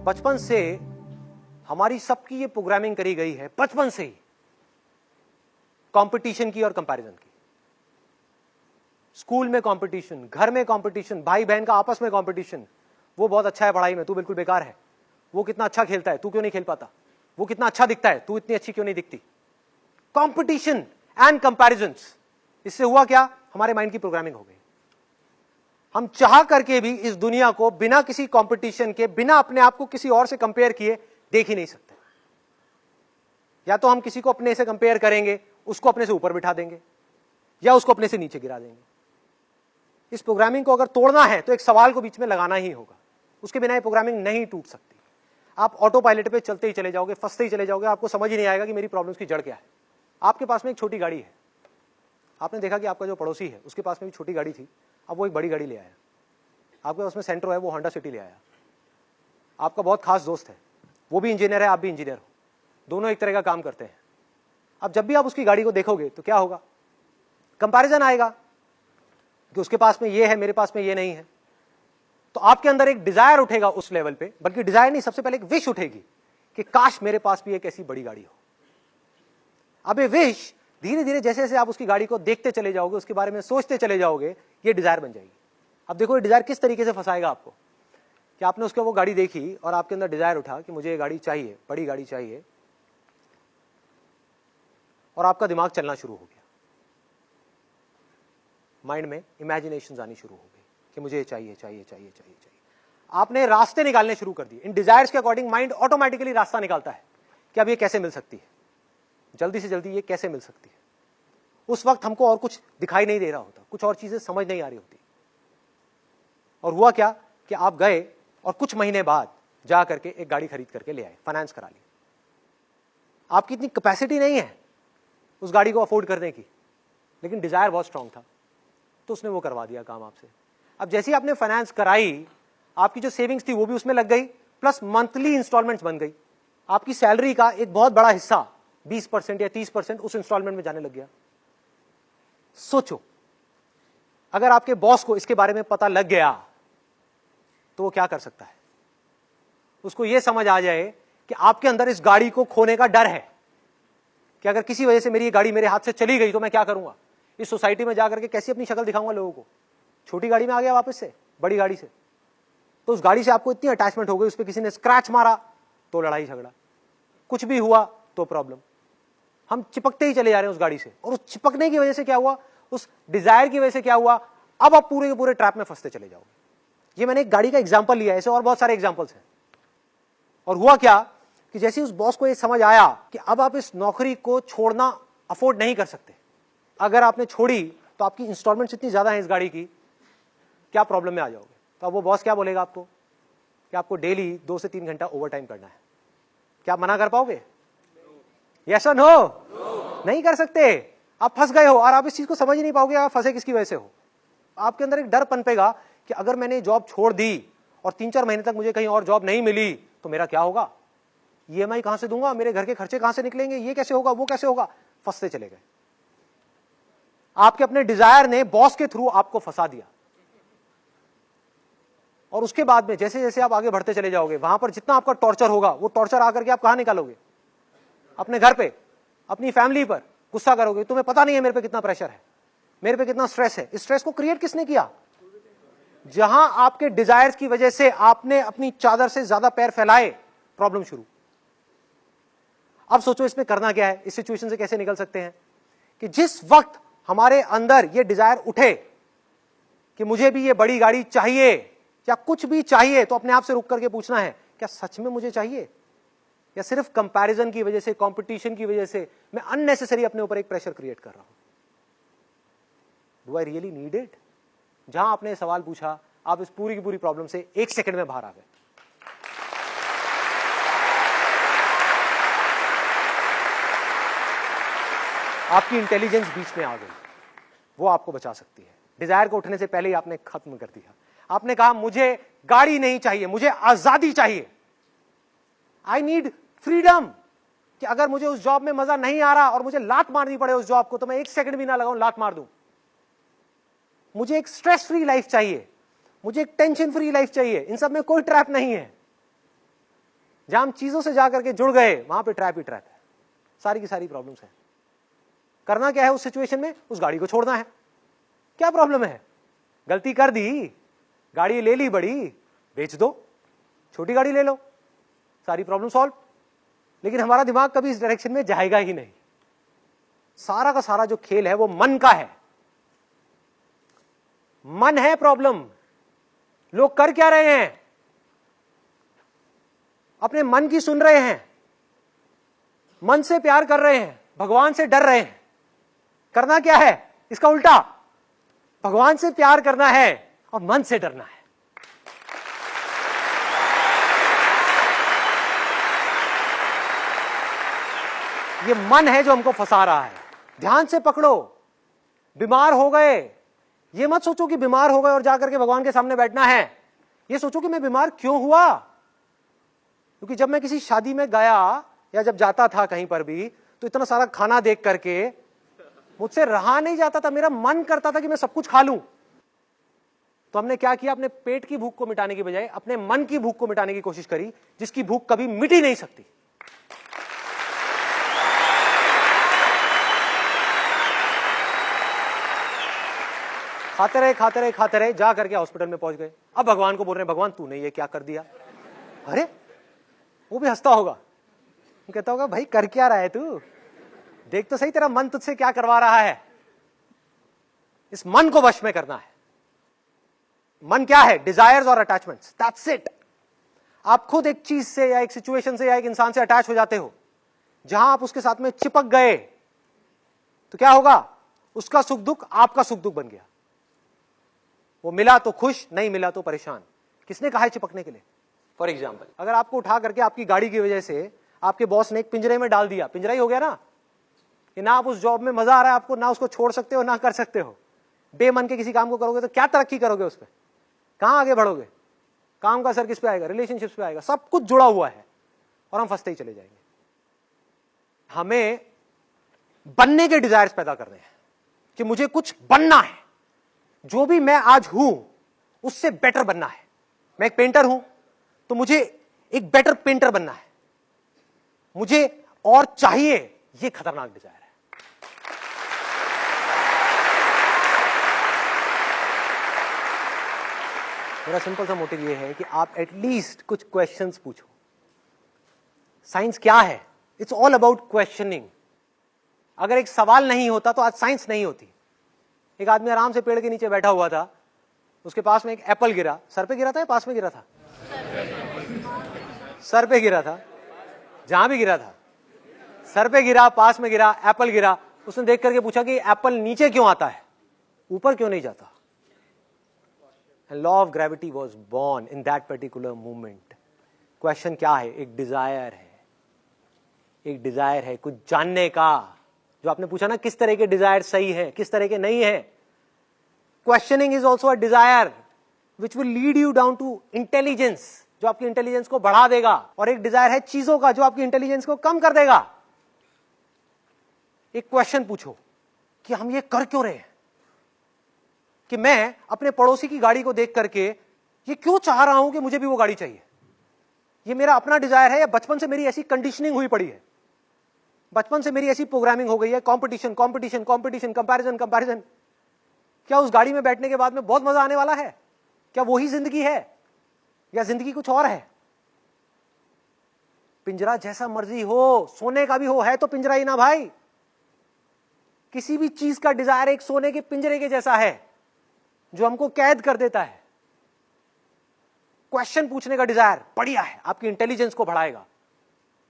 बचपन से हमारी सबकी ये प्रोग्रामिंग करी गई है, बचपन से ही, कंपटीशन की और कंपैरिजन की। स्कूल में कंपटीशन, घर में कंपटीशन, भाई बहन का आपस में कंपटीशन। वो बहुत अच्छा है पढ़ाई में, तू बिल्कुल बेकार है। वो कितना अच्छा खेलता है, तू क्यों नहीं खेल पाता। वो कितना अच्छा दिखता है, तू इतनी अच्छी क्यों नहीं दिखती। Competition and comparisons. इससे हुआ क्या, हमारे माइंड की प्रोग्रामिंग हो गई। हम चाह करके भी इस दुनिया को बिना किसी कंपटीशन के, बिना अपने आप को किसी और से कंपेयर किए देख ही नहीं सकते। या तो हम किसी को अपने से कंपेयर करेंगे, उसको अपने से ऊपर बिठा देंगे, या उसको अपने से नीचे गिरा देंगे। इस प्रोग्रामिंग को अगर तोड़ना है तो एक सवाल को बीच में लगाना ही होगा। उसके बिना ये प्रोग्रामिंग नहीं टूट सकती। आप ऑटो पायलट पे चलते ही चले जाओगे, फंसते ही चले जाओगे, आपको समझ ही नहीं आएगा कि मेरी प्रॉब्लम्स की जड़ क्या है। आपके पास में एक छोटी गाड़ी है, आपने देखा कि आपका जो पड़ोसी है उसके पास में भी छोटी गाड़ी थी, अब वो एक बड़ी गाड़ी ले आया। आपके पास में सेंट्रो है, वो होंडा सिटी ले आया। आपका बहुत खास दोस्त है, वो भी इंजीनियर है, आप भी इंजीनियर हो, दोनों एक तरह का काम करते हैं। अब जब भी आप उसकी गाड़ी को देखोगे तो क्या होगा, कंपैरिजन आएगा कि उसके पास में ये है, मेरे पास में ये नहीं है। तो आपके अंदर एक डिजायर उठेगा उस लेवल पे, बल्कि डिजायर नहीं, सबसे पहले एक विश उठेगी कि काश मेरे पास भी एक ऐसी बड़ी गाड़ी हो। अब ये विश धीरे धीरे जैसे जैसे आप उसकी गाड़ी को देखते चले जाओगे, उसके बारे में सोचते चले जाओगे, ये डिजायर बन जाएगी। अब देखो ये डिजायर किस तरीके से फंसाएगा आपको, कि आपने उसके वो गाड़ी देखी और आपके अंदर डिजायर उठा कि मुझे ये गाड़ी चाहिए, बड़ी गाड़ी चाहिए, और आपका दिमाग चलना शुरू हो गया, माइंड में इमेजिनेशंस आनी शुरू हो गई कि मुझे ये चाहिए चाहिए चाहिए चाहिए चाहिए। आपने रास्ते निकालने शुरू कर दिए। इन डिजायर्स के अकॉर्डिंग माइंड ऑटोमेटिकली रास्ता निकालता है कि अब ये कैसे मिल सकती है, जल्दी से जल्दी ये कैसे मिल सकती है। उस वक्त हमको और कुछ दिखाई नहीं दे रहा होता, कुछ और चीजें समझ नहीं आ रही होती। और हुआ क्या कि आप गए और कुछ महीने बाद जा करके एक गाड़ी खरीद करके ले आए, फाइनेंस करा ली। आपकी इतनी कैपेसिटी नहीं है उस गाड़ी को अफोर्ड करने की, लेकिन डिजायर बहुत स्ट्रांग था, तो उसने वो करवा दिया काम आपसे। अब जैसे ही आपने फाइनेंस कराई, आपकी जो सेविंग्स थी वो भी उसमें लग गई, प्लस मंथली इंस्टॉलमेंट्स बन गई। आपकी सैलरी का एक बहुत बड़ा हिस्सा 20% या 30% उस इंस्टॉलमेंट में जाने लग गया। सोचो, अगर आपके बॉस को इसके बारे में पता लग गया तो वो क्या कर सकता है। उसको यह समझ आ जाए कि आपके अंदर इस गाड़ी को खोने का डर है, कि अगर किसी वजह से मेरी ये गाड़ी मेरे हाथ से चली गई तो मैं क्या करूंगा, इस सोसाइटी में जाकर के कैसी अपनी शक्ल दिखाऊंगा लोगों को। छोटी गाड़ी में आ गया वापस से बड़ी गाड़ी से, तो उस गाड़ी से आपको इतनी अटैचमेंट हो गई, उस पर किसी ने स्क्रैच मारा तो लड़ाई झगड़ा, कुछ भी हुआ तो प्रॉब्लम। हम चिपकते ही चले जा रहे हैं उस गाड़ी से, और उस चिपकने की वजह से क्या हुआ, उस डिजायर की वजह से क्या हुआ, अब आप पूरे के पूरे ट्रैप में फंसते चले जाओगे। ये मैंने एक गाड़ी का एग्जांपल लिया है, ऐसे और बहुत सारे एग्जांपल्स हैं। और हुआ क्या कि जैसे उस बॉस को ये समझ आया कि अब आप इस नौकरी को छोड़ना अफोर्ड नहीं कर सकते, अगर आपने छोड़ी तो आपकी इंस्टॉलमेंट्स इतनी ज्यादा है इस गाड़ी की, क्या प्रॉब्लम में आ जाओगे। तो अब वो बॉस क्या बोलेगा आपको कि आपको डेली 2 से 3 घंटा ओवर टाइम करना है। क्या आप मना कर पाओगे? यस और नो? नहीं कर सकते। आप फंस गए हो और आप इस चीज को समझ ही नहीं पाओगे आप फंसे किसकी वजह से हो। आपके अंदर एक डर पनपेगा कि अगर मैंने जॉब छोड़ दी और 3-4 महीने तक मुझे कहीं और जॉब नहीं मिली तो मेरा क्या होगा, ईएमआई कहां से दूंगा, मेरे घर के खर्चे कहां से निकलेंगे, ये कैसे होगा, वो कैसे होगा। फंसते चले गए। आपके अपने डिजायर ने बॉस के थ्रू आपको फंसा दिया। और उसके बाद में जैसे जैसे आप आगे बढ़ते चले जाओगे, वहां पर जितना आपका टॉर्चर होगा, वो टॉर्चर आकर के आप कहां निकालोगे, अपने घर पे, अपनी फैमिली पर गुस्सा करोगे। तुम्हें पता नहीं है मेरे पे कितना प्रेशर है, मेरे पे कितना स्ट्रेस है। इस स्ट्रेस को क्रिएट किसने किया? जहां आपके डिजायर्स की वजह से आपने अपनी चादर से ज्यादा पैर फैलाए, प्रॉब्लम शुरू। अब सोचो इसमें करना क्या है, इस सिचुएशन से कैसे निकल सकते हैं। कि जिस वक्त हमारे अंदर ये डिजायर उठे कि मुझे भी ये बड़ी गाड़ी चाहिए या कुछ भी चाहिए, तो अपने आप से रुक करके पूछना है, क्या सच में मुझे चाहिए, या सिर्फ कंपैरिजन की वजह से, कंपटीशन की वजह से मैं अननेसेसरी अपने ऊपर एक प्रेशर क्रिएट कर रहा हूं। Do I really need it? जहां आपने सवाल पूछा, आप इस पूरी की पूरी प्रॉब्लम से 1 सेकंड में बाहर आ गए। आपकी इंटेलिजेंस बीच में आ गई, वो आपको बचा सकती है। डिजायर को उठने से पहले ही आपने खत्म कर दिया। आपने कहा मुझे गाड़ी नहीं चाहिए, मुझे आजादी चाहिए, आई नीड फ्रीडम। कि अगर मुझे उस जॉब में मजा नहीं आ रहा और मुझे लात मारनी पड़े उस जॉब को, तो मैं 1 सेकंड भी ना लगाऊं, लात मार दूं। मुझे एक स्ट्रेस फ्री लाइफ चाहिए, मुझे एक टेंशन फ्री लाइफ चाहिए, इन सब में कोई ट्रैप नहीं है। जहां हम चीजों से जाकर के जुड़ गए वहां पे ट्रैप ही ट्रैप है, सारी की सारी प्रॉब्लम्स है। करना क्या है उस सिचुएशन में? उस गाड़ी को छोड़ना है। क्या प्रॉब्लम है? गलती कर दी, गाड़ी ले ली बड़ी, बेच दो, छोटी गाड़ी ले लो, सारी प्रॉब्लम सॉल्व। लेकिन हमारा दिमाग कभी इस डायरेक्शन में जाएगा ही नहीं। सारा का सारा जो खेल है वो मन का है। मन है प्रॉब्लम। लोग कर क्या रहे हैं? अपने मन की सुन रहे हैं, मन से प्यार कर रहे हैं, भगवान से डर रहे हैं। करना क्या है? इसका उल्टा, भगवान से प्यार करना है और मन से डरना है। ये मन है जो हमको फंसा रहा है। ध्यान से पकड़ो। बीमार हो गए, ये मत सोचो कि बीमार हो गए और जाकर के भगवान के सामने बैठना है। ये सोचो कि मैं बीमार क्यों हुआ। क्योंकि जब मैं किसी शादी में गया या जब जाता था कहीं पर भी, तो इतना सारा खाना देख करके मुझसे रहा नहीं जाता था। मेरा मन करता था कि मैं सब कुछ खा लूं। तो हमने क्या किया? अपने पेट की भूख को मिटाने की बजाय अपने मन की भूख को मिटाने की कोशिश करी, जिसकी भूख कभी मिट ही नहीं सकती। खाते रहे खाते रहे खाते रहे, जा करके हॉस्पिटल में पहुंच गए। अब भगवान को बोल रहे हैं, भगवान तूने ये क्या कर दिया? अरे वो भी हंसता होगा, वो कहता होगा भाई कर क्या रहा है तू, देख तो सही तेरा मन तुझसे क्या करवा रहा है। इस मन को वश में करना है। मन क्या है? डिजायर्स और अटैचमेंट्स, दैट्स इट। आप खुद एक चीज से या एक सिचुएशन से या एक इंसान से अटैच हो जाते हो। जहां आप उसके साथ में चिपक गए तो क्या होगा? उसका सुख दुख आपका सुख दुख बन गया। वो मिला तो खुश, नहीं मिला तो परेशान। किसने कहा है चिपकने के लिए? फॉर एग्जाम्पल, अगर आपको उठा करके आपकी गाड़ी की वजह से आपके बॉस ने एक पिंजरे में डाल दिया, पिंजरा ही हो गया ना। कि ना आप उस जॉब में मजा आ रहा है आपको, ना उसको छोड़ सकते हो ना कर सकते हो। बेमन के किसी काम को करोगे तो क्या तरक्की करोगे उस पर? कहां आगे बढ़ोगे? काम का असर किस पे आएगा? रिलेशनशिप्स पे आएगा। सब कुछ जुड़ा हुआ है और हम फंसते ही चले जाएंगे। हमें बनने के डिजायर्स पैदा करने हैं कि मुझे कुछ बनना है। जो भी मैं आज हूं उससे बेटर बनना है। मैं एक पेंटर हूं तो मुझे एक बेटर पेंटर बनना है। मुझे और चाहिए, ये खतरनाक डिजायर है। मेरा सिंपल सा मोटिव ये है कि आप एटलीस्ट कुछ क्वेश्चंस पूछो। साइंस क्या है? It's all about questioning. अगर एक सवाल नहीं होता तो आज साइंस नहीं होती। एक आदमी आराम से पेड़ के नीचे बैठा हुआ था, उसके पास में एक एप्पल गिरा। सर पे गिरा था या पास में गिरा था? सर पे गिरा था। जहां भी गिरा था, सर पे गिरा, पास में गिरा, एप्पल गिरा। उसने देख करके पूछा कि एप्पल नीचे क्यों आता है, ऊपर क्यों नहीं जाता? Law of gravity was born in that particular moment. Question क्या है? एक डिजायर है। एक डिजायर है कुछ जानने का। जो आपने पूछा ना, किस तरह के डिजायर सही है, किस तरह के नहीं है। Questioning is also a desire which will lead you down to intelligence, जो आपकी इंटेलिजेंस को बढ़ा देगा। और एक डिजायर है चीजों का, जो आपकी इंटेलिजेंस को कम कर देगा। एक क्वेश्चन पूछो कि हम ये कर क्यों रहे हैं? कि मैं अपने पड़ोसी की गाड़ी को देख करके ये क्यों चाह रहा हूं कि मुझे भी वो गाड़ी चाहिए? ये मेरा अपना डिजायर है या बचपन से मेरी ऐसी कंडीशनिंग हुई पड़ी है? बचपन से मेरी ऐसी प्रोग्रामिंग हो गई है, competition competition competition, comparison comparison. क्या उस गाड़ी में बैठने के बाद में बहुत मजा आने वाला है? क्या वही जिंदगी है या जिंदगी कुछ और है? पिंजरा जैसा मर्जी हो, सोने का भी हो, है तो पिंजरा ही ना भाई। किसी भी चीज का डिजायर एक सोने के पिंजरे के जैसा है जो हमको कैद कर देता है। क्वेश्चन पूछने का डिजायर बढ़िया है, आपकी इंटेलिजेंस को बढ़ाएगा।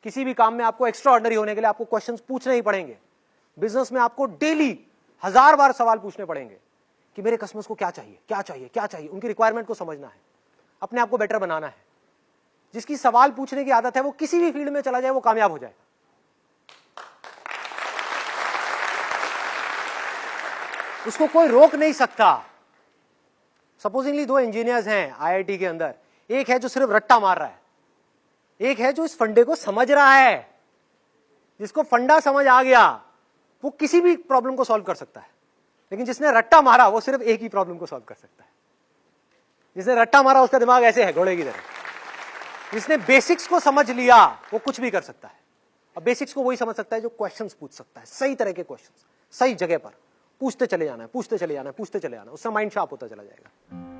किसी भी काम में आपको एक्स्ट्रा ऑर्डिनरी होने के लिए आपको क्वेश्चंस पूछने ही पड़ेंगे। बिजनेस में आपको डेली 1000 बार सवाल पूछने पड़ेंगे कि मेरे कस्टमर्स को क्या चाहिए, क्या चाहिए, क्या चाहिए। उनकी रिक्वायरमेंट को समझना है, अपने आप को बेटर बनाना है। जिसकी सवाल पूछने की आदत है वो किसी भी फील्ड में चला जाए वो कामयाब हो जाएगा। उसको कोई रोक नहीं सकता। सपोजिंगली 2 इंजीनियर्स हैं आईआईटी के अंदर। एक है जो सिर्फ रट्टा मार रहा है, एक है जो इस फंडे को समझ रहा है। जिसको फंडा समझ आ गया वो किसी भी प्रॉब्लम को सॉल्व कर सकता है। लेकिन जिसने रट्टा मारा वो सिर्फ एक ही प्रॉब्लम को सॉल्व कर सकता है। जिसने रट्टा मारा उसका दिमाग ऐसे है, घोड़े की तरह। जिसने बेसिक्स को समझ लिया वो कुछ भी कर सकता है। अब बेसिक्स को वही समझ सकता है जो क्वेश्चंस पूछ सकता है, सही तरह के क्वेश्चंस, सही जगह पर पूछते चले जाना है, पूछते चले जाना है, पूछते चले जाना है, उससे माइंड शार्प होता चला जाएगा।